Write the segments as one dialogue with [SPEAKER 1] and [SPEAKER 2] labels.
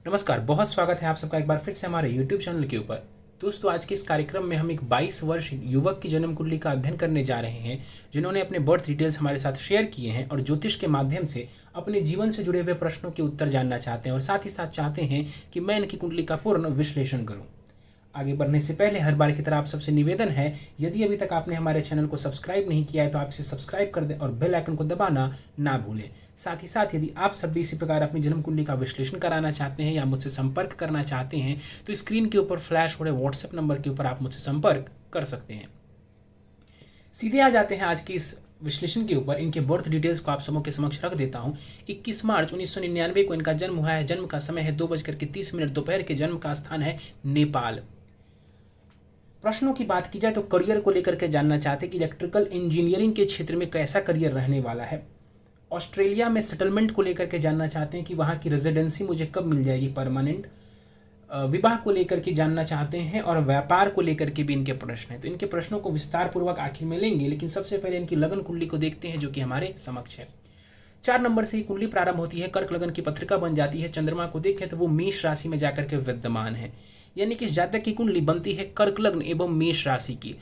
[SPEAKER 1] नमस्कार, बहुत स्वागत है आप सबका एक बार फिर से हमारे YouTube चैनल के ऊपर। दोस्तों, आज के इस कार्यक्रम में हम एक 22 वर्ष युवक की जन्म कुंडली का अध्ययन करने जा रहे हैं, जिन्होंने अपने बर्थ डिटेल्स हमारे साथ शेयर किए हैं और ज्योतिष के माध्यम से अपने जीवन से जुड़े हुए प्रश्नों के उत्तर जानना चाहते हैं और साथ ही साथ चाहते हैं कि मैं इनकी कुंडली का पूर्ण विश्लेषण करूँ। आगे बढ़ने से पहले हर बार की तरह आप सबसे निवेदन है, यदि अभी तक आपने हमारे चैनल को सब्सक्राइब नहीं किया है तो आप इसे सब्सक्राइब कर दें और बेल आइकन को दबाना ना भूलें। साथ ही साथ यदि आप सब भी इसी प्रकार अपनी जन्म कुंडली का विश्लेषण कराना चाहते हैं या मुझसे संपर्क करना चाहते हैं तो स्क्रीन के ऊपर फ्लैश हो रहे व्हाट्सएप नंबर के ऊपर आप मुझसे संपर्क कर सकते हैं। सीधे आ जाते हैं आज के इस विश्लेषण के ऊपर। इनके बर्थ डिटेल्स को आप सबों के समक्ष रख देता हूं। 21 मार्च 1999 को इनका जन्म हुआ है। जन्म का समय है 2:30 दोपहर के। जन्म का स्थान है नेपाल। प्रश्नों की बात की जाए तो करियर को लेकर के जानना चाहते हैं कि इलेक्ट्रिकल इंजीनियरिंग के क्षेत्र में कैसा करियर रहने वाला है। ऑस्ट्रेलिया में सेटलमेंट को लेकर के जानना चाहते हैं कि वहाँ की रेजिडेंसी मुझे कब मिल जाएगी परमानेंट। विवाह को लेकर के जानना चाहते हैं और व्यापार को लेकर के भी इनके प्रश्न हैं। तो इनके प्रश्नों को विस्तार पूर्वक आखिर में लेंगे, लेकिन सबसे पहले इनकी लगन कुंडली को देखते हैं जो कि हमारे समक्ष है। 4 नंबर से ही कुंडली प्रारंभ होती है, कर्क लगन की पत्रिका बन जाती है। चंद्रमा को देखें तो वो मेष राशि में जाकर के विद्यमान है, यानी कि इस जातक की कुंडली बनती है कर्क लग्न एवं मेष राशि की।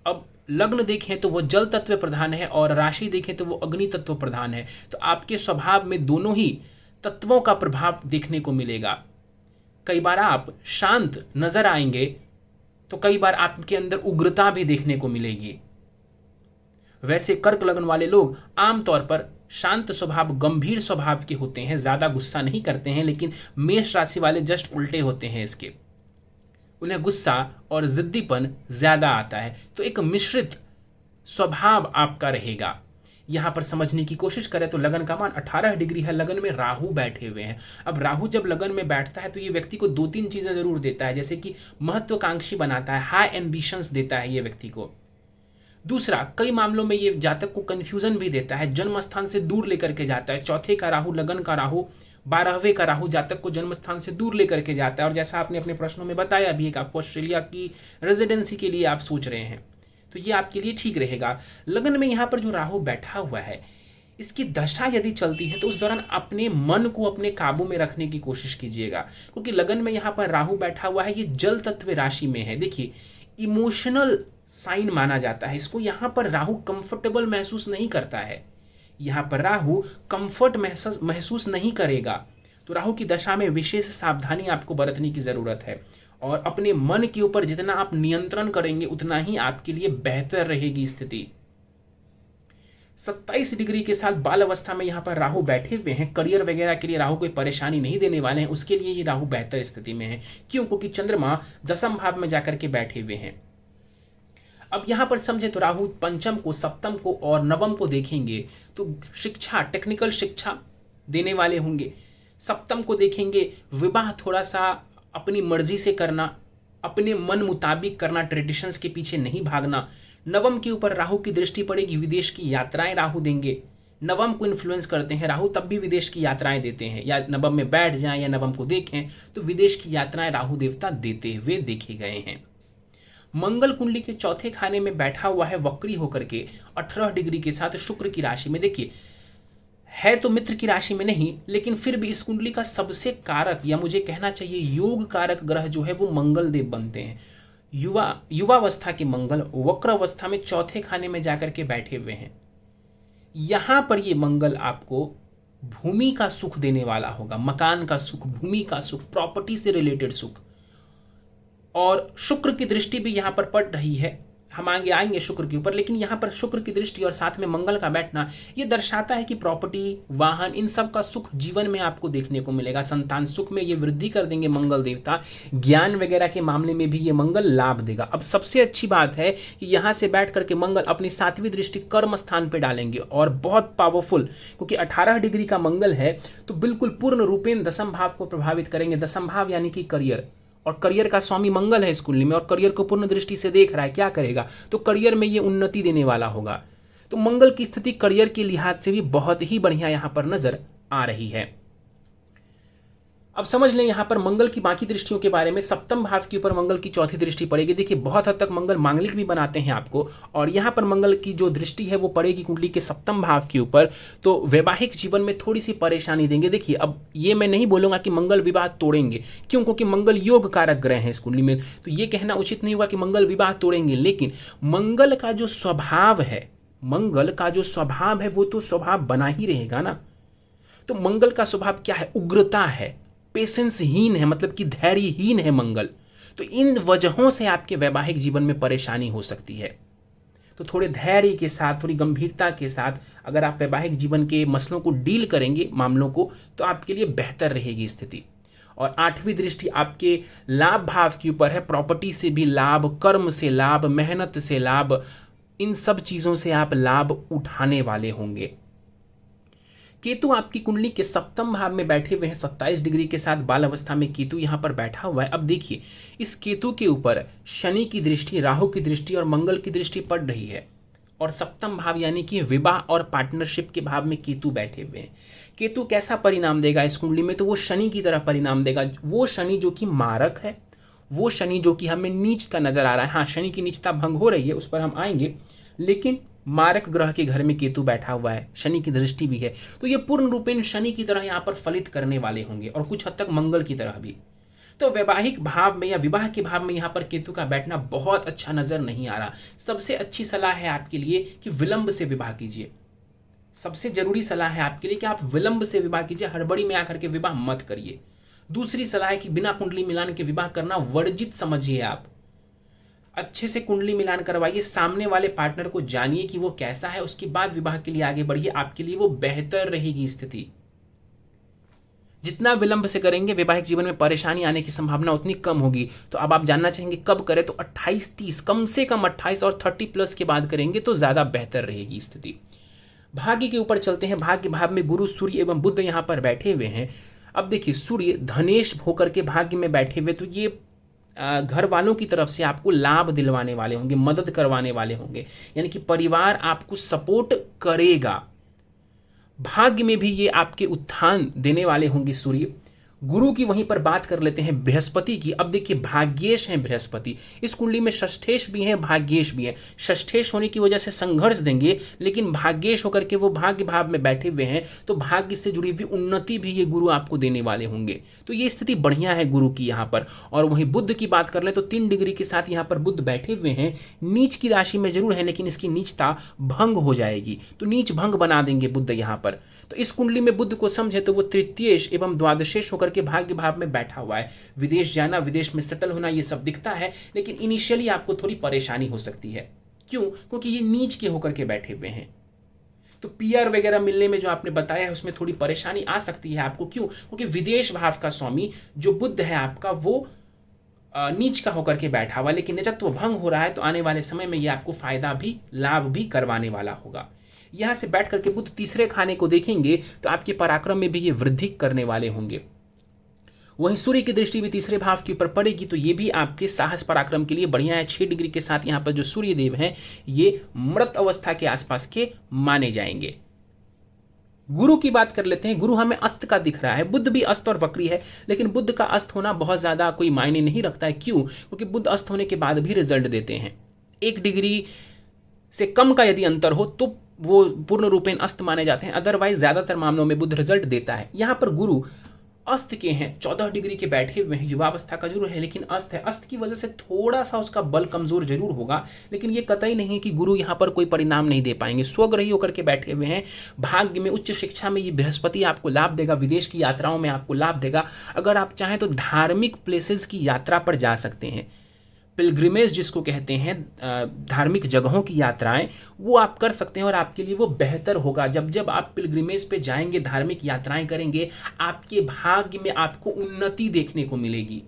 [SPEAKER 1] अब लग्न देखें तो वो जल तत्व प्रधान है और राशि देखें तो वो अग्नि तत्व प्रधान है। तो आपके स्वभाव में दोनों ही तत्वों का प्रभाव देखने को मिलेगा। कई बार आप शांत नजर आएंगे तो कई बार आपके अंदर उग्रता भी देखने को मिलेगी। वैसे कर्क लग्न वाले लोग आमतौर पर शांत स्वभाव, गंभीर स्वभाव के होते हैं, ज्यादा गुस्सा नहीं करते हैं, लेकिन मेष राशि वाले जस्ट उल्टे होते हैं इसके। उन्हें गुस्सा और जिद्दीपन ज्यादा आता है। तो एक मिश्रित स्वभाव आपका रहेगा। यहां पर समझने की कोशिश करें तो लगन का मान 18 डिग्री है। लगन में राहु बैठे हुए हैं। अब राहु जब लगन में बैठता है तो ये व्यक्ति को 2-3 चीजें जरूर देता है, जैसे कि महत्वाकांक्षी बनाता है, हाई एम्बिशंस देता है ये व्यक्ति को। दूसरा, कई मामलों में ये जातक को कंफ्यूजन भी देता है, जन्म स्थान से दूर लेकर के जाता है। चौथे का राहु, लगन का राहु, 12वें का राहु जातक को जन्म स्थान से दूर लेकर के जाता है। और जैसा आपने अपने प्रश्नों में बताया भी एक आपको ऑस्ट्रेलिया की रेजिडेंसी के लिए आप सोच रहे हैं, तो ये आपके लिए ठीक रहेगा। लगन में यहाँ पर जो राहु बैठा हुआ है, इसकी दशा यदि चलती है तो उस दौरान अपने मन को अपने काबू में रखने की कोशिश कीजिएगा, क्योंकि लगन में यहाँ पर राहु बैठा हुआ है, ये जल तत्व राशि में है। देखिए, इमोशनल साइन माना जाता है इसको। यहाँ पर राहु कंफर्टेबल महसूस नहीं करता है, यहाँ पर राहु कंफर्ट महसूस नहीं करेगा। तो राहु की दशा में विशेष सावधानी आपको बरतने की जरूरत है और अपने मन के ऊपर जितना आप नियंत्रण करेंगे उतना ही आपके लिए बेहतर रहेगी स्थिति। 27 डिग्री के साथ बाल अवस्था में यहाँ पर राहु बैठे हुए हैं। करियर वगैरह के लिए राहु कोई परेशानी नहीं देने वाले हैं, उसके लिए ये राहु बेहतर स्थिति में है। क्यों? क्योंकि चंद्रमा 10वें भाव में जाकर के बैठे हुए हैं। अब यहां पर समझे तो राहु पंचम को, सप्तम को और नवम को देखेंगे तो शिक्षा, टेक्निकल शिक्षा देने वाले होंगे। सप्तम को देखेंगे, विवाह थोड़ा सा अपनी मर्जी से करना, अपने मन मुताबिक करना, ट्रेडिशंस के पीछे नहीं भागना। नवम के ऊपर राहु की दृष्टि पड़ेगी, विदेश की यात्राएं राहु देंगे। नवम को इन्फ्लुएंस करते हैं राहु, तब भी विदेश की यात्राएं देते हैं, या नवम में बैठ जाएं या नवम को देखें तो विदेश की यात्राएं राहु देवता देते हुए देखे गए हैं। मंगल कुंडली के चौथे खाने में बैठा हुआ है वक्री होकर के 18 डिग्री के साथ शुक्र की राशि में। देखिए, है तो मित्र की राशि में नहीं, लेकिन फिर भी इस कुंडली का सबसे कारक, या मुझे कहना चाहिए योग कारक ग्रह जो है वो मंगल देव बनते हैं। युवावस्था के मंगल वक्र अवस्था में चौथे खाने में जाकर के बैठे हुए हैं। यहां पर ये मंगल आपको भूमि का सुख देने वाला होगा, मकान का सुख, भूमि का सुख, प्रॉपर्टी से रिलेटेड सुख। और शुक्र की दृष्टि भी यहाँ पर पड़ रही है, हम आगे आएंगे शुक्र के ऊपर, लेकिन यहाँ पर शुक्र की दृष्टि और साथ में मंगल का बैठना ये दर्शाता है कि प्रॉपर्टी, वाहन, इन सब का सुख जीवन में आपको देखने को मिलेगा। संतान सुख में ये वृद्धि कर देंगे मंगल देवता। ज्ञान वगैरह के मामले में भी ये मंगल लाभ देगा। अब सबसे अच्छी बात है कि यहाँ से बैठ करके मंगल अपनी 7वीं दृष्टि कर्म स्थान पर डालेंगे और बहुत पावरफुल, क्योंकि 18 डिग्री का मंगल है तो बिल्कुल पूर्ण रूपेण 10वें भाव को प्रभावित करेंगे। 10वां भाव यानी कि करियर, और करियर का स्वामी मंगल है इस कुंडली में, और करियर को पूर्ण दृष्टि से देख रहा है। क्या करेगा? तो करियर में ये उन्नति देने वाला होगा। तो मंगल की स्थिति करियर के लिहाज से भी बहुत ही बढ़िया यहां पर नजर आ रही है। अब समझ लें यहाँ पर मंगल की बाकी दृष्टियों के बारे में। सप्तम भाव के ऊपर मंगल की चौथी दृष्टि पड़ेगी। देखिए बहुत हद तक मंगल मांगलिक भी बनाते हैं आपको, और यहाँ पर मंगल की जो दृष्टि है वो पड़ेगी कुंडली के सप्तम भाव के ऊपर, तो वैवाहिक जीवन में थोड़ी सी परेशानी देंगे। देखिए अब ये मैं नहीं बोलूँगा कि मंगल विवाह तोड़ेंगे, क्यों? क्योंकि मंगल योग कारक ग्रह है इस कुंडली में, तो ये कहना उचित नहीं हुआ कि मंगल विवाह तोड़ेंगे। लेकिन मंगल का जो स्वभाव है, मंगल का जो स्वभाव है वो तो स्वभाव बना ही रहेगा ना। तो मंगल का स्वभाव क्या है? उग्रता है, पेशेंसहीन है, मतलब कि धैर्यहीन है मंगल। तो इन वजहों से आपके वैवाहिक जीवन में परेशानी हो सकती है। तो थोड़े धैर्य के साथ, थोड़ी गंभीरता के साथ अगर आप वैवाहिक जीवन के मसलों को डील करेंगे, मामलों को, तो आपके लिए बेहतर रहेगी स्थिति। और आठवीं दृष्टि आपके लाभ भाव के ऊपर है। प्रॉपर्टी से भी लाभ, कर्म से लाभ, मेहनत से लाभ, इन सब चीज़ों से आप लाभ उठाने वाले होंगे। केतु आपकी कुंडली के सप्तम भाव में बैठे हुए हैं 27 डिग्री के साथ। बाल अवस्था में केतु यहाँ पर बैठा हुआ है। अब देखिए इस केतु के ऊपर शनि की दृष्टि, राहु की दृष्टि और मंगल की दृष्टि पड़ रही है, और सप्तम भाव यानी कि विवाह और पार्टनरशिप के भाव में केतु बैठे हुए हैं। केतु कैसा परिणाम देगा इस कुंडली में? तो वो शनि की तरह परिणाम देगा। वो शनि जो कि मारक है, वो शनि जो कि हमें नीच का नजर आ रहा है। हाँ, शनि की नीचता भंग हो रही है, उस पर हम आएंगे, लेकिन मारक ग्रह के घर में केतु बैठा हुआ है, शनि की दृष्टि भी है, तो ये पूर्ण रूपेण शनि की तरह यहाँ पर फलित करने वाले होंगे, और कुछ हद तक मंगल की तरह भी। तो वैवाहिक भाव में या विवाह के भाव में यहाँ पर केतु का बैठना बहुत अच्छा नजर नहीं आ रहा। सबसे अच्छी सलाह है आपके लिए कि विलंब से विवाह कीजिए। सबसे जरूरी सलाह है आपके लिए कि आप विलंब से विवाह कीजिए, हड़बड़ी में आकर के विवाह मत करिए। दूसरी सलाह है कि बिना कुंडली मिलान के विवाह करना वर्जित समझिए। आप अच्छे से कुंडली मिलान करवाइए, सामने वाले पार्टनर को जानिए कि वो कैसा है, उसके बाद विवाह के लिए आगे बढ़िए, आपके लिए वो बेहतर रहेगी स्थिति। जितना विलंब से करेंगे वैवाहिक जीवन में परेशानी आने की संभावना उतनी कम होगी। तो अब आप जानना चाहेंगे कब करें? तो 28-30, कम से कम 28 और 30 प्लस के बाद करेंगे तो ज्यादा बेहतर रहेगी स्थिति। भाग्य के ऊपर चलते हैं। भाग्य भाव में गुरु, सूर्य एवं बुध यहाँ पर बैठे हुए हैं। अब देखिए सूर्य धनेश होकर के भाग्य में बैठे हुए, तो ये घर वालों की तरफ से आपको लाभ दिलवाने वाले होंगे, मदद करवाने वाले होंगे, यानी कि परिवार आपको सपोर्ट करेगा। भाग्य में भी ये आपके उत्थान देने वाले होंगे सूर्य। गुरु की वहीं पर बात कर लेते हैं बृहस्पति की। अब देखिए भाग्येश हैं बृहस्पति, इस कुंडली में षष्ठेश भी हैं, भाग्येश भी हैं। षष्ठेश होने की वजह से संघर्ष देंगे, लेकिन भाग्येश होकर के वो भाग्य भाव में बैठे हुए हैं, तो भाग्य से जुड़ी हुई उन्नति भी ये गुरु आपको देने वाले होंगे। तो ये स्थिति बढ़िया है गुरु की यहाँ पर। और वहीं बुध की बात कर ले तो 3 डिग्री के साथ यहाँ पर बुध बैठे हुए हैं। नीच की राशि में जरूर है, लेकिन इसकी नीचता भंग हो जाएगी, तो नीच भंग बना देंगे बुध यहाँ पर। तो इस कुंडली में बुध को समझे तो वो तृतीयेश एवं द्वादशेश होकर के भाग्य भाव में बैठा हुआ है। विदेश जाना, विदेश में सेटल होना, ये सब दिखता है, लेकिन इनिशियली आपको थोड़ी परेशानी हो सकती है। क्यों? क्योंकि ये नीच के होकर के बैठे हुए हैं। तो पीआर वगैरह मिलने में जो आपने बताया है उसमें थोड़ी परेशानी आ सकती है आपको। क्यों? क्योंकि विदेश भाव का स्वामी जो बुध है आपका, वो नीच का होकर के बैठा हुआ, लेकिन निजत्व भंग हो रहा है, तो आने वाले समय में ये आपको फायदा भी, लाभ भी करवाने वाला होगा। यहां से बैठ करके बुध तीसरे खाने को देखेंगे तो आपके पराक्रम में भी ये वृद्धि करने वाले होंगे। वहीं सूर्य की दृष्टि भी तीसरे भाव के ऊपर पड़ेगी, तो ये भी आपके साहस पराक्रम के लिए बढ़िया है। 6 डिग्री के साथ यहाँ पर जो सूर्य देव हैं ये मृत अवस्था के आसपास के माने जाएंगे। गुरु की बात कर लेते हैं। गुरु हमें अस्त का दिख रहा है। बुध भी अस्त और वक्री है, लेकिन बुध का अस्त होना बहुत ज्यादा कोई मायने नहीं रखता है। क्यों? क्योंकि बुध अस्त होने के बाद भी रिजल्ट देते हैं। 1 डिग्री से कम का यदि अंतर हो तो वो पूर्ण रूपेण अस्त माने जाते हैं, अदरवाइज ज्यादातर मामलों में बुध रिजल्ट देता है। यहाँ पर गुरु अस्त के हैं, 14 डिग्री के बैठे हुए हैं, युवावस्था का जरूर है, लेकिन अस्त है। अस्त की वजह से थोड़ा सा उसका बल कमजोर जरूर होगा, लेकिन ये कतई नहीं कि गुरु यहाँ पर कोई परिणाम नहीं दे पाएंगे। स्वग्रही होकर के बैठे हुए हैं। भाग्य में, उच्च शिक्षा में ये बृहस्पति आपको लाभ देगा, विदेश की यात्राओं में आपको लाभ देगा। अगर आप चाहें तो धार्मिक प्लेसेस की यात्रा पर जा सकते हैं। पिलग्रिमेज जिसको कहते हैं, धार्मिक जगहों की यात्राएं, वो आप कर सकते हैं और आपके लिए वो बेहतर होगा। जब जब आप पिलग्रिमेज पे जाएंगे, धार्मिक यात्राएं करेंगे, आपके भाग्य में आपको उन्नति देखने को मिलेगी।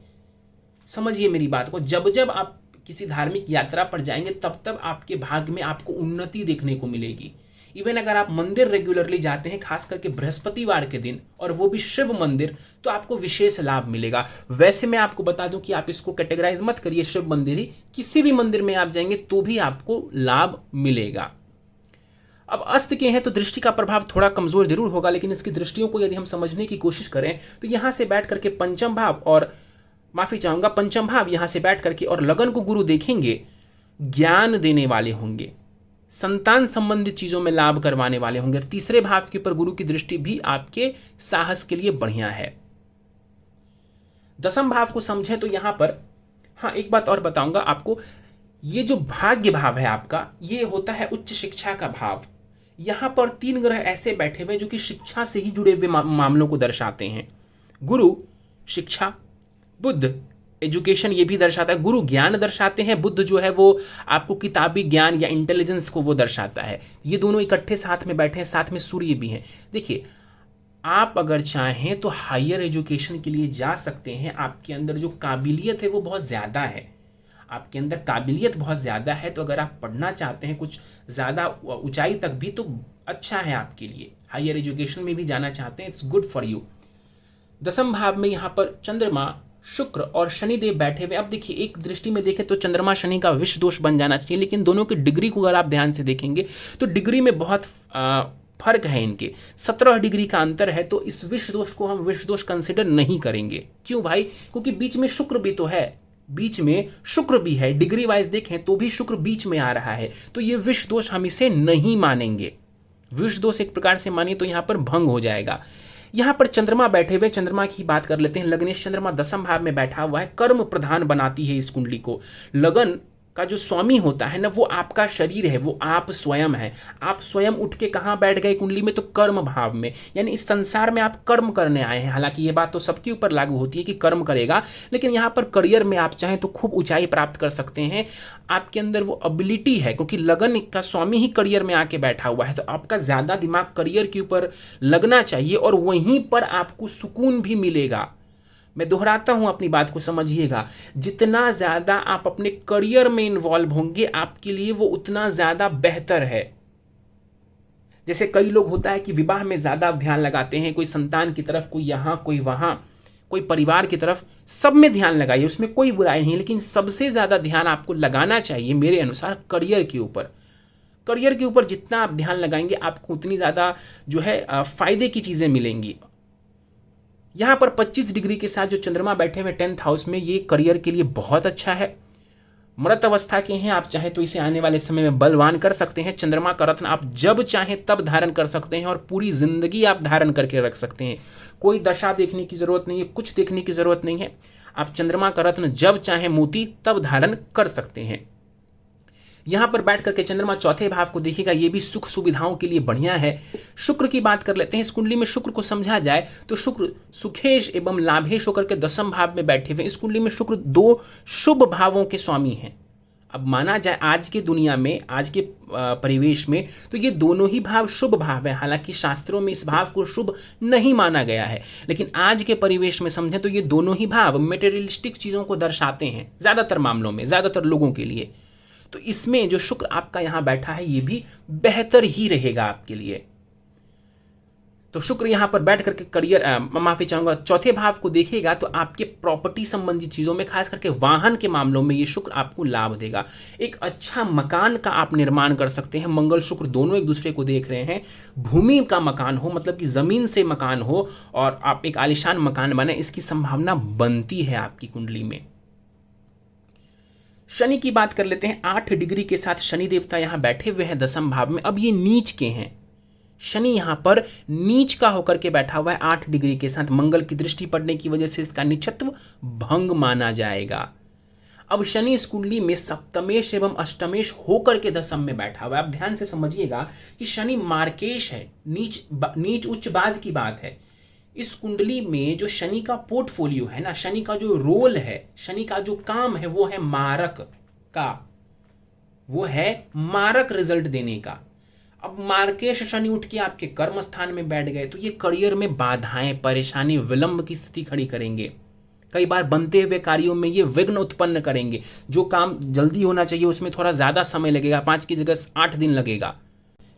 [SPEAKER 1] समझिए मेरी बात को, जब जब आप किसी धार्मिक यात्रा पर जाएंगे तब तब आपके भाग्य में आपको उन्नति देखने को मिलेगी। इवन अगर आप मंदिर रेगुलरली जाते हैं, खास करके बृहस्पतिवार के दिन, और वो भी शिव मंदिर, तो आपको विशेष लाभ मिलेगा। वैसे मैं आपको बता दूं कि आप इसको कैटेगराइज मत करिए शिव मंदिर ही, किसी भी मंदिर में आप जाएंगे तो भी आपको लाभ मिलेगा। अब अस्त के हैं तो दृष्टि का प्रभाव थोड़ा कमजोर जरूर होगा, लेकिन इसकी दृष्टियों को यदि हम समझने की कोशिश करें तो यहां से बैठ करके पंचम भाव और माफी चाहूंगा पंचम भाव यहां से बैठ करके और लगन को गुरु देखेंगे, ज्ञान देने वाले होंगे, संतान संबंधित चीजों में लाभ करवाने वाले होंगे। तीसरे भाव के ऊपर गुरु की दृष्टि भी आपके साहस के लिए बढ़िया है। दसम भाव को समझें तो यहां पर हाँ एक बात और बताऊंगा आपको, ये जो भाग्य भाव है आपका, ये होता है उच्च शिक्षा का भाव। यहां पर 3 ग्रह ऐसे बैठे हुए जो कि शिक्षा से ही जुड़े हुए मामलों को दर्शाते हैं। गुरु शिक्षा, बुध एजुकेशन ये भी दर्शाता है, गुरु ज्ञान दर्शाते हैं, बुध जो है वो आपको किताबी ज्ञान या इंटेलिजेंस को वो दर्शाता है। ये दोनों इकट्ठे साथ में बैठे हैं, साथ में सूर्य भी हैं। देखिए आप अगर चाहें तो हायर एजुकेशन के लिए जा सकते हैं, आपके अंदर जो काबिलियत है वो बहुत ज़्यादा है, आपके अंदर काबिलियत बहुत ज़्यादा है, तो अगर आप पढ़ना चाहते हैं कुछ ज़्यादा ऊंचाई तक भी तो अच्छा है आपके लिए, हायर एजुकेशन में भी जाना चाहते हैं, इट्स गुड फॉर यू। दसम भाव में यहाँ पर चंद्रमा, शुक्र और शनिदेव बैठे हुए। अब देखिए एक दृष्टि में देखें तो चंद्रमा शनि का विष दोष बन जाना चाहिए, लेकिन दोनों की डिग्री को अगर आप ध्यान से देखेंगे तो डिग्री में बहुत फर्क है, इनके 17 डिग्री का अंतर है। तो इस विष दोष को हम विष दोष कंसिडर नहीं करेंगे। क्यों भाई? क्योंकि बीच में शुक्र भी तो है, बीच में शुक्र भी है, डिग्री वाइज देखें तो भी शुक्र बीच में आ रहा है, तो ये विष दोष हम इसे नहीं मानेंगे। विष दोष एक प्रकार से मानिए तो यहाँ पर भंग हो जाएगा। यहाँ पर चंद्रमा बैठे हुए, चंद्रमा की बात कर लेते हैं। लग्नेश चंद्रमा दसम भाव में बैठा हुआ है, कर्म प्रधान बनाती है इस कुंडली को। लगन का जो स्वामी होता है ना, वो आपका शरीर है, वो आप स्वयं है। आप स्वयं उठ के कहाँ बैठ गए कुंडली में? तो कर्म भाव में, यानी इस संसार में आप कर्म करने आए हैं। हालांकि ये बात तो सबके ऊपर लागू होती है कि कर्म करेगा, लेकिन यहाँ पर करियर में आप चाहें तो खूब ऊंचाई प्राप्त कर सकते हैं। आपके अंदर वो एबिलिटी है, क्योंकि लगन का स्वामी ही करियर में आके बैठा हुआ है, तो आपका ज्यादा दिमाग करियर के ऊपर लगना चाहिए और वहीं पर आपको सुकून भी मिलेगा। मैं दोहराता हूं, अपनी बात को समझिएगा। जितना ज्यादा आप अपने करियर में इन्वॉल्व होंगे आपके लिए वो उतना ज्यादा बेहतर है। जैसे कई लोग होता है कि विवाह में ज्यादा ध्यान लगाते हैं, कोई संतान की तरफ, कोई यहां कोई वहां, कोई परिवार की तरफ, सब में ध्यान लगाइए, उसमें कोई बुराई नहीं, लेकिन सबसे ज्यादा ध्यान आपको लगाना चाहिए मेरे अनुसार करियर के ऊपर। करियर के ऊपर जितना आप ध्यान लगाएंगे आपको उतनी ज्यादा जो है फायदे की चीजें मिलेंगी। यहां पर 25 डिग्री के साथ जो चंद्रमा बैठे हुए 10th हाउस में, ये करियर के लिए बहुत अच्छा है। मृत अवस्था के हैं, आप चाहे तो इसे आने वाले समय में बलवान कर सकते हैं। चंद्रमा का रत्न आप जब चाहें तब धारण कर सकते हैं और पूरी जिंदगी आप धारण करके रख सकते हैं। कोई दशा देखने की जरूरत नहीं है, कुछ देखने की जरूरत नहीं है। आप चंद्रमा का रत्न जब चाहे मोती तब धारण कर सकते हैं। यहां पर बैठ करके चंद्रमा चौथे भाव को देखिएगा, ये भी सुख सुविधाओं के लिए बढ़िया है। शुक्र की बात कर लेते हैं। इस कुंडली में शुक्र को समझा जाए तो शुक्र सुखेश एवं लाभेश होकर के दसम भाव में बैठे हुए। इस कुंडली में शुक्र 2 शुभ भावों के स्वामी हैं। अब माना जाए आज की दुनिया में, आज के परिवेश में, तो ये दोनों ही भाव शुभ भाव है। हालांकि शास्त्रों में इस भाव को शुभ नहीं माना गया है, लेकिन आज के परिवेश में समझें तो ये दोनों ही भाव मेटेरियलिस्टिक चीजों को दर्शाते हैं ज्यादातर मामलों में, ज्यादातर लोगों के लिए। तो इसमें जो शुक्र आपका यहां बैठा है ये भी बेहतर ही रहेगा आपके लिए। तो शुक्र यहां पर बैठ करके करियर, माफी चाहूंगा, चौथे भाव को देखिएगा तो आपके प्रॉपर्टी संबंधी चीजों में, खास करके वाहन के मामलों में ये शुक्र आपको लाभ देगा। एक अच्छा मकान का आप निर्माण कर सकते हैं। मंगल शुक्र दोनों एक दूसरे को देख रहे हैं। भूमि का मकान हो, मतलब कि जमीन से मकान हो और आप एक आलीशान मकान बने, इसकी संभावना बनती है आपकी कुंडली में। शनि की बात कर लेते हैं। 8 डिग्री के साथ शनि देवता यहां बैठे हुए हैं दसम भाव में। अब ये नीच के हैं, शनि यहां पर नीच का होकर के बैठा हुआ है 8 डिग्री के साथ। मंगल की दृष्टि पड़ने की वजह से इसका निचत्व भंग माना जाएगा। अब शनि इस कुंडली में सप्तमेश एवं अष्टमेश होकर के दसम में बैठा हुआ है। अब ध्यान से समझिएगा कि शनि मार्केश है, नीच उच्च बाद की बात है। इस कुंडली में जो शनि का पोर्टफोलियो है ना, शनि का जो रोल है, शनि का जो काम है, वो है मारक का, वो है मारक रिजल्ट देने का। अब मार्केश शनि उठ के आपके कर्म स्थान में बैठ गए तो ये करियर में बाधाएं, परेशानी, विलंब की स्थिति खड़ी करेंगे। कई बार बनते हुए कार्यों में ये विघ्न उत्पन्न करेंगे। जो काम जल्दी होना चाहिए उसमें थोड़ा ज्यादा समय लगेगा, 5 की जगह 8 दिन लगेगा।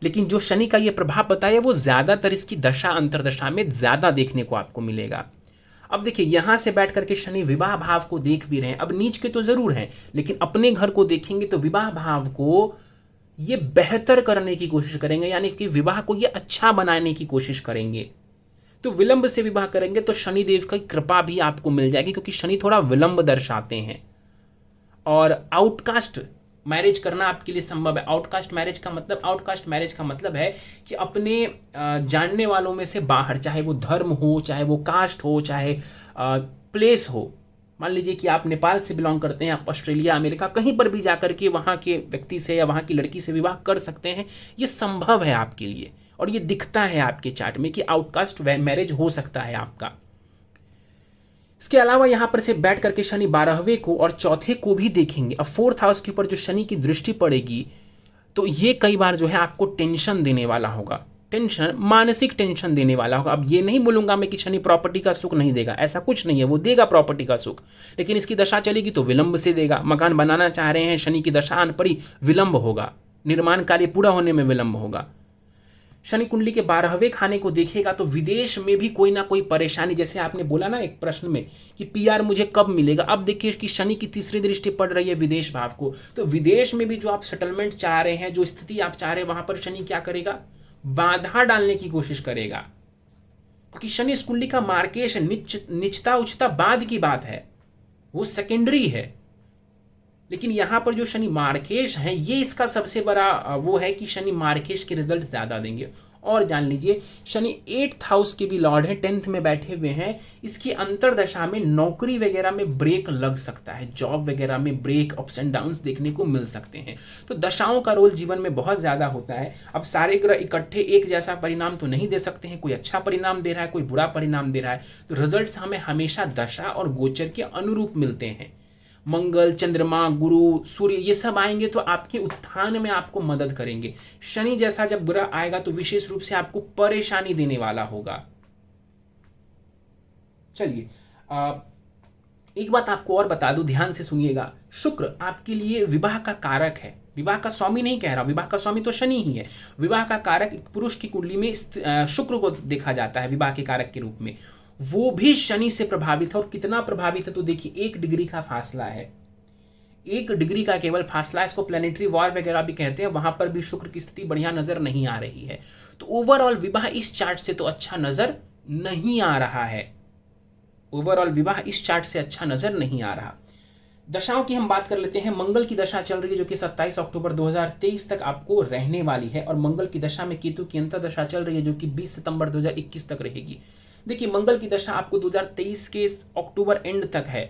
[SPEAKER 1] लेकिन जो शनि का ये प्रभाव बताया वो ज्यादातर इसकी दशा अंतरदशा में ज्यादा देखने को आपको मिलेगा। अब देखिए यहां से बैठ करके शनि विवाह भाव को देख भी रहे हैं। अब नीच के तो जरूर हैं, लेकिन अपने घर को देखेंगे तो विवाह भाव को ये बेहतर करने की कोशिश करेंगे, यानी कि विवाह को ये अच्छा बनाने की कोशिश करेंगे। तो विलंब से विवाह करेंगे तो शनिदेव की कृपा भी आपको मिल जाएगी, क्योंकि शनि थोड़ा विलंब दर्शाते हैं। और आउटकास्ट मैरिज करना आपके लिए संभव है। आउटकास्ट मैरिज का मतलब है कि अपने जानने वालों में से बाहर, चाहे वो धर्म हो, चाहे वो कास्ट हो, चाहे प्लेस हो। मान लीजिए कि आप नेपाल से बिलोंग करते हैं, आप ऑस्ट्रेलिया, अमेरिका, कहीं पर भी जाकर के वहाँ के व्यक्ति से या वहाँ की लड़की से विवाह कर सकते हैं। ये संभव है आपके लिए, और ये दिखता है आपके चार्ट में कि आउटकास्ट मैरिज हो सकता है आपका। इसके अलावा यहाँ पर से बैठ करके शनि 12वें को और चौथे को भी देखेंगे। अब 4th हाउस के ऊपर जो शनि की दृष्टि पड़ेगी तो ये कई बार जो है आपको टेंशन देने वाला होगा, मानसिक टेंशन देने वाला होगा। अब ये नहीं बोलूंगा मैं कि शनि प्रॉपर्टी का सुख नहीं देगा, ऐसा कुछ नहीं है, वो देगा प्रॉपर्टी का सुख, लेकिन इसकी दशा चलेगी तो विलंब से देगा। मकान बनाना चाह रहे हैं, शनि की दशा आन पड़ी, विलंब होगा, निर्माण कार्य पूरा होने में विलंब होगा। शनि कुंडली के 12वें खाने को देखेगा तो विदेश में भी कोई ना कोई परेशानी, जैसे आपने बोला ना एक प्रश्न में कि पीआर मुझे कब मिलेगा, अब देखिए कि शनि की तीसरी दृष्टि पड़ रही है विदेश भाव को, तो विदेश में भी जो आप सेटलमेंट चाह रहे हैं, जो स्थिति आप चाह रहे हैं, वहां पर शनि क्या करेगा, बाधा डालने की कोशिश करेगा। क्योंकि शनि इस कुंडली का मार्केश है, निचता उचता बाद की बात है, वो सेकेंडरी है। लेकिन यहां पर जो शनि मार्केश है, ये इसका सबसे बड़ा वो है कि शनि मार्केश के रिजल्ट ज्यादा देंगे। और जान लीजिए शनि 8th हाउस के भी लॉर्ड है, 10th में बैठे हुए हैं। इसकी अंतरदशा में नौकरी वगैरह में ब्रेक लग सकता है, जॉब वगैरह में ब्रेक, अप्स एंड डाउन्स देखने को मिल सकते हैं। तो दशाओं का रोल जीवन में बहुत ज्यादा होता है। अब सारे ग्रह इकट्ठे एक जैसा परिणाम तो नहीं दे सकते हैं, कोई अच्छा परिणाम दे रहा है, कोई बुरा परिणाम दे रहा है, तो रिजल्ट्स हमें हमेशा दशा और गोचर के अनुरूप मिलते हैं। मंगल, चंद्रमा, गुरु, सूर्य, ये सब आएंगे तो आपके उत्थान में आपको मदद करेंगे। शनि जैसा जब ग्रह आएगा तो विशेष रूप से आपको परेशानी देने वाला होगा। चलिए एक बात आपको और बता दूं, ध्यान से सुनिएगा। शुक्र आपके लिए विवाह का कारक है, विवाह का स्वामी नहीं कह रहा, विवाह का स्वामी तो शनि ही है। विवाह का कारक एक पुरुष की कुंडली में शुक्र को देखा जाता है विवाह के कारक के रूप में। वो भी शनि से प्रभावित है, और कितना प्रभावित है तो देखिए 1 डिग्री का फासला है, 1 डिग्री का केवल फासला। इसको प्लेनेटरी वॉर वगैरह भी कहते हैं। वहां पर भी शुक्र की स्थिति बढ़िया नजर नहीं आ रही है। तो ओवरऑल विवाह इस चार्ट से तो अच्छा नजर नहीं आ रहा है, ओवरऑल विवाह इस चार्ट से अच्छा नजर नहीं आ रहा। दशाओं की हम बात कर लेते हैं। मंगल की दशा चल रही है जो कि 27 अक्टूबर 2023 तक आपको रहने वाली है, और मंगल की दशा में केतु की अंतर्दशा चल रही है जो कि 20 सितंबर 2021 तक रहेगी। देखिए मंगल की दशा आपको 2023 के अक्टूबर एंड तक है।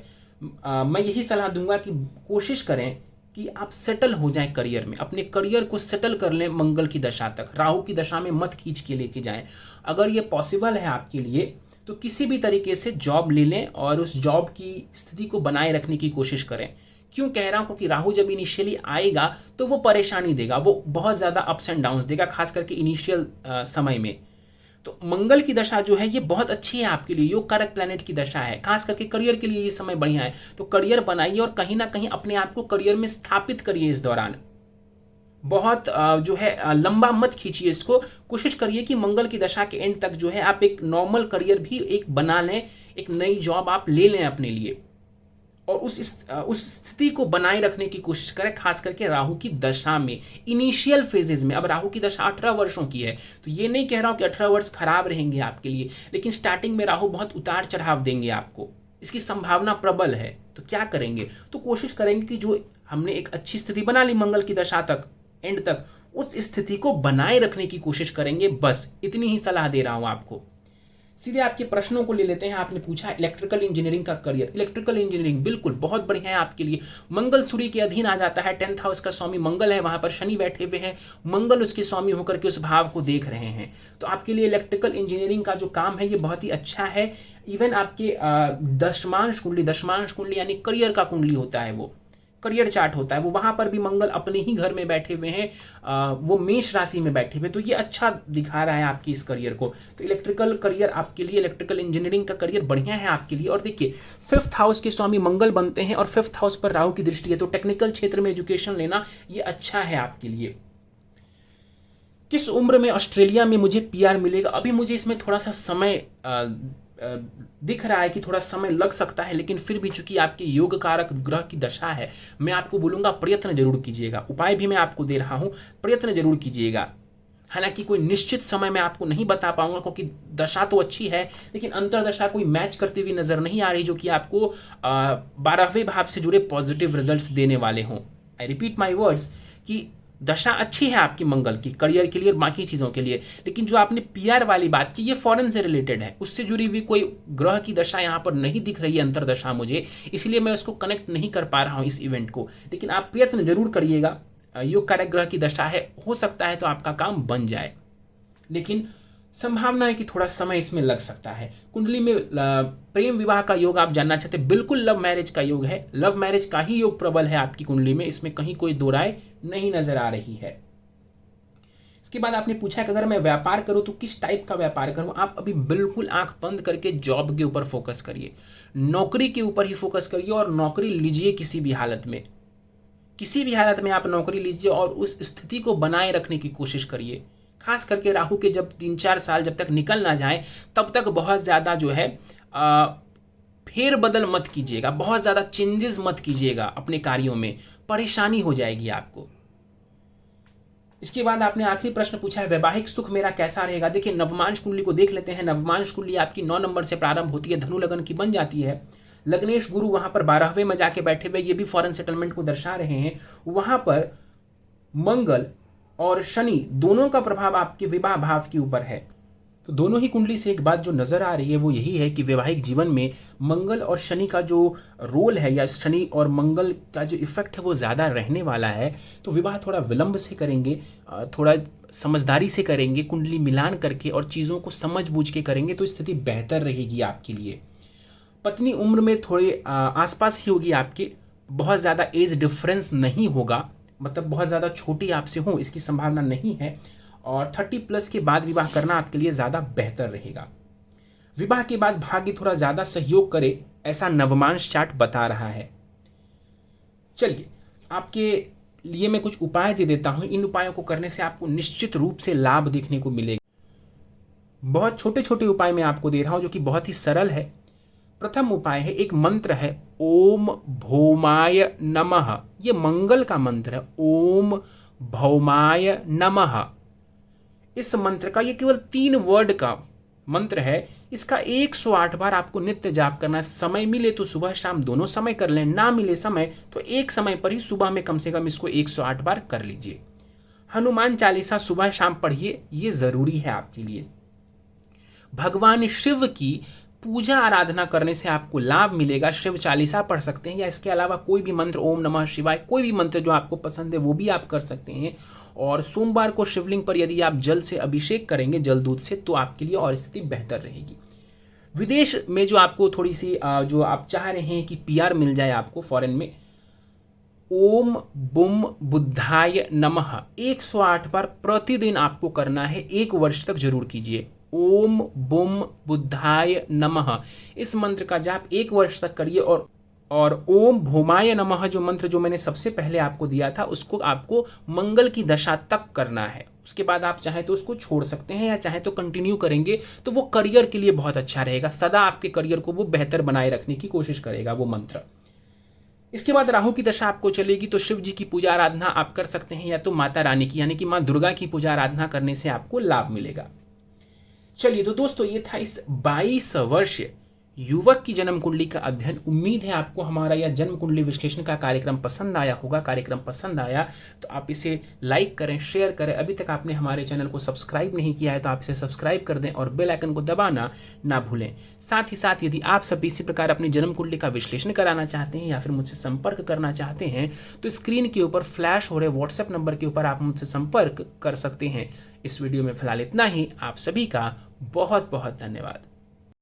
[SPEAKER 1] मैं यही सलाह दूंगा कि कोशिश करें कि आप सेटल हो जाएं करियर में, अपने करियर को सेटल कर लें मंगल की दशा तक। राहु की दशा में मत खींच के लेके जाएं। अगर ये पॉसिबल है आपके लिए तो किसी भी तरीके से जॉब ले लें और उस जॉब की स्थिति को बनाए रखने की कोशिश करें। क्यों कह रहा हूं, क्योंकि राहु जब इनिशियली आएगा तो वो परेशानी देगा, वो बहुत ज़्यादा अप्स एंड डाउन्स देगा, खास करके इनिशियल समय में। तो मंगल की दशा जो है ये बहुत अच्छी है आपके लिए, योग कारक प्लैनेट की दशा है, खास करके करियर के लिए ये समय बढ़िया है। तो करियर बनाइए और कहीं ना कहीं अपने आप को करियर में स्थापित करिए। इस दौरान बहुत जो है लंबा मत खींचिए इसको, कोशिश करिए कि मंगल की दशा के एंड तक जो है आप एक नॉर्मल करियर भी एक बना लें, एक नई जॉब आप ले लें अपने लिए, और उस स्थिति को बनाए रखने की कोशिश करें, खास करके राहु की दशा में इनिशियल फेजेस में। अब राहु की दशा 18 वर्षों की है, तो ये नहीं कह रहा हूं कि 18 वर्ष खराब रहेंगे आपके लिए, लेकिन स्टार्टिंग में राहु बहुत उतार चढ़ाव देंगे आपको, इसकी संभावना प्रबल है। तो क्या करेंगे, तो कोशिश करेंगे कि जो हमने एक अच्छी स्थिति बना ली मंगल की दशा तक, एंड तक, उस स्थिति को बनाए रखने की कोशिश करेंगे। बस इतनी ही सलाह दे रहा हूं आपको। सीधे आपके प्रश्नों को ले लेते हैं। आपने पूछा इलेक्ट्रिकल इंजीनियरिंग का करियर। इलेक्ट्रिकल इंजीनियरिंग बिल्कुल बहुत बढ़िया है आपके लिए। मंगल सूर्य के अधीन आ जाता है, 10th हाउस का स्वामी मंगल है, वहां पर शनि बैठे हुए हैं, मंगल उसके स्वामी होकर के उस भाव को देख रहे हैं। तो आपके लिए इलेक्ट्रिकल इंजीनियरिंग का जो काम है ये बहुत ही अच्छा है। इवन आपके दशमांश कुंडली यानी करियर का कुंडली होता है, वो करियर चार्ट होता है, वो वहां पर भी मंगल अपने ही घर में बैठे हुए हैं, वो मेष राशि में बैठे हुए, तो ये अच्छा दिखा रहा है आपकी इस करियर को। तो इलेक्ट्रिकल करियर आपके लिए, इलेक्ट्रिकल इंजीनियरिंग का करियर बढ़िया है आपके लिए। और देखिए 5th हाउस के स्वामी मंगल बनते हैं और 5th हाउस पर राहु की दृष्टि है, तो टेक्निकल क्षेत्र में एजुकेशन लेना ये अच्छा है आपके लिए। किस उम्र में ऑस्ट्रेलिया में मुझे पीआर मिलेगा, अभी मुझे इसमें थोड़ा सा समय दिख रहा है कि थोड़ा समय लग सकता है, लेकिन फिर भी चूंकि आपके योग कारक ग्रह की दशा है, मैं आपको बोलूँगा प्रयत्न जरूर कीजिएगा। उपाय भी मैं आपको दे रहा हूँ, प्रयत्न जरूर कीजिएगा। हालांकि कोई निश्चित समय मैं आपको नहीं बता पाऊंगा, क्योंकि दशा तो अच्छी है लेकिन अंतरदशा कोई मैच करती हुई नजर नहीं आ रही जो कि आपको 12वें भाव से जुड़े पॉजिटिव रिजल्ट्स देने वाले हों। आई रिपीट माई वर्ड्स कि दशा अच्छी है आपकी मंगल की, करियर के लिए और बाकी चीज़ों के लिए, लेकिन जो आपने पीआर वाली बात की ये फॉरेन से रिलेटेड है, उससे जुड़ी हुई कोई ग्रह की दशा यहाँ पर नहीं दिख रही है अंतरदशा मुझे, इसलिए मैं उसको कनेक्ट नहीं कर पा रहा हूँ इस इवेंट को। लेकिन आप प्रयत्न जरूर करिएगा, योग कारक ग्रह की दशा है, हो सकता है तो आपका काम बन जाए, लेकिन संभावना है कि थोड़ा समय इसमें लग सकता है। कुंडली में प्रेम विवाह का योग आप जानना चाहते हैं, बिल्कुल लव मैरिज का योग है, लव मैरिज का ही योग प्रबल है आपकी कुंडली में, इसमें कहीं कोई दो राय नहीं नजर आ रही है। इसके बाद आपने पूछा कि अगर मैं व्यापार करूं तो किस टाइप का व्यापार करूं। आप अभी बिल्कुल आंख बंद करके जॉब के ऊपर फोकस करिए, नौकरी के ऊपर ही फोकस करिए और नौकरी लीजिए किसी भी हालत में, किसी भी हालत में आप नौकरी लीजिए और उस स्थिति को बनाए रखने की कोशिश करिए। खास करके राहु के जब 3-4 साल जब तक निकल ना जाए तब तक बहुत ज़्यादा जो है फेर बदल मत कीजिएगा, बहुत ज़्यादा चेंजेस मत कीजिएगा अपने कार्यों में, परेशानी हो जाएगी आपको। इसके बाद आपने आखिरी प्रश्न पूछा है वैवाहिक सुख मेरा कैसा रहेगा। देखिए नवमांश कुंडली को देख लेते हैं। नवमांश कुंडली आपकी 9 नंबर से प्रारंभ होती है, धनु लगन की बन जाती है। लग्नेश गुरु वहां पर 12वें में जाके बैठे हुए, ये भी फॉरेन सेटलमेंट को दर्शा रहे हैं। वहां पर मंगल और शनि दोनों का प्रभाव आपके विवाह भाव के ऊपर है। तो दोनों ही कुंडली से एक बात जो नजर आ रही है वो यही है कि वैवाहिक जीवन में मंगल और शनि का जो रोल है या शनि और मंगल का जो इफेक्ट है वो ज़्यादा रहने वाला है। तो विवाह थोड़ा विलंब से करेंगे, थोड़ा समझदारी से करेंगे, कुंडली मिलान करके और चीज़ों को समझ बूझ के करेंगे तो स्थिति बेहतर रहेगी आपके लिए। पत्नी उम्र में थोड़े आसपास ही होगी आपके, बहुत ज़्यादा एज डिफरेंस नहीं होगा, मतलब बहुत ज़्यादा छोटी आपसे हो इसकी संभावना नहीं है। और 30+ के बाद विवाह करना आपके लिए ज़्यादा बेहतर रहेगा। विवाह के बाद भाग्य थोड़ा ज़्यादा सहयोग करे ऐसा नवमांश चार्ट बता रहा है। चलिए आपके लिए मैं कुछ उपाय दे देता हूँ, इन उपायों को करने से आपको निश्चित रूप से लाभ देखने को मिलेगा। बहुत छोटे छोटे उपाय मैं आपको दे रहा हूँ जो कि बहुत ही सरल है। प्रथम उपाय है, एक मंत्र है ओम भौमाय नमः, ये मंगल का मंत्र है, ओम भौमाय नमः। इस मंत्र का ये केवल 3 वर्ड का मंत्र है, इसका 108 बार आपको नित्य जाप करना है। समय मिले तो सुबह शाम दोनों समय कर लें, ना मिले समय तो एक समय पर ही सुबह में कम से कम इसको 108 बार कर लीजिए। हनुमान चालीसा सुबह शाम पढ़िए, ये जरूरी है आपके लिए। भगवान शिव की पूजा आराधना करने से आपको लाभ मिलेगा। शिव चालीसा पढ़ सकते हैं या इसके अलावा कोई भी मंत्र, ओम नमः शिवाय, कोई भी मंत्र जो आपको पसंद है वो भी आप कर सकते हैं। और सोमवार को शिवलिंग पर यदि आप जल से अभिषेक करेंगे, जल दूध से, तो आपके लिए और स्थिति बेहतर रहेगी। विदेश में जो आपको थोड़ी सी जो आप चाह रहे हैं कि पीआर मिल जाए आपको फॉरेन में, ओम बुम बुद्धाय नमः 108 बार प्रतिदिन आपको करना है, 1 वर्ष तक जरूर कीजिए। ओम बुम बुद्धाय नमः, इस मंत्र का जाप 1 वर्ष तक करिए। और ओम भौमाय नमः जो मंत्र जो मैंने सबसे पहले आपको दिया था, उसको आपको मंगल की दशा तक करना है। उसके बाद आप चाहें तो उसको छोड़ सकते हैं या चाहें तो कंटिन्यू करेंगे, तो वो करियर के लिए बहुत अच्छा रहेगा। सदा आपके करियर को वो बेहतर बनाए रखने की कोशिश करेगा वो मंत्र। इसके बाद राहु की दशा आपको चलेगी तो शिव जी की पूजा आराधना आप कर सकते हैं, या तो माता रानी की यानी कि माँ दुर्गा की पूजा आराधना करने से आपको लाभ मिलेगा। चलिए तो दोस्तों ये था इस 22 वर्षीय युवक की जन्म कुंडली का अध्ययन। उम्मीद है आपको हमारा यह जन्म कुंडली विश्लेषण का कार्यक्रम पसंद आया होगा। कार्यक्रम पसंद आया तो आप इसे लाइक करें, शेयर करें। अभी तक आपने हमारे चैनल को सब्सक्राइब नहीं किया है तो आप इसे सब्सक्राइब कर दें और बेल आइकन को दबाना ना भूलें। साथ ही साथ यदि आप सभी इसी प्रकार अपनी जन्म कुंडली का विश्लेषण कराना चाहते हैं या फिर मुझसे संपर्क करना चाहते हैं तो स्क्रीन के ऊपर फ्लैश हो रहे व्हाट्सएप नंबर के ऊपर आप मुझसे संपर्क कर सकते हैं। इस वीडियो में फिलहाल इतना ही। आप सभी का बहुत बहुत धन्यवाद।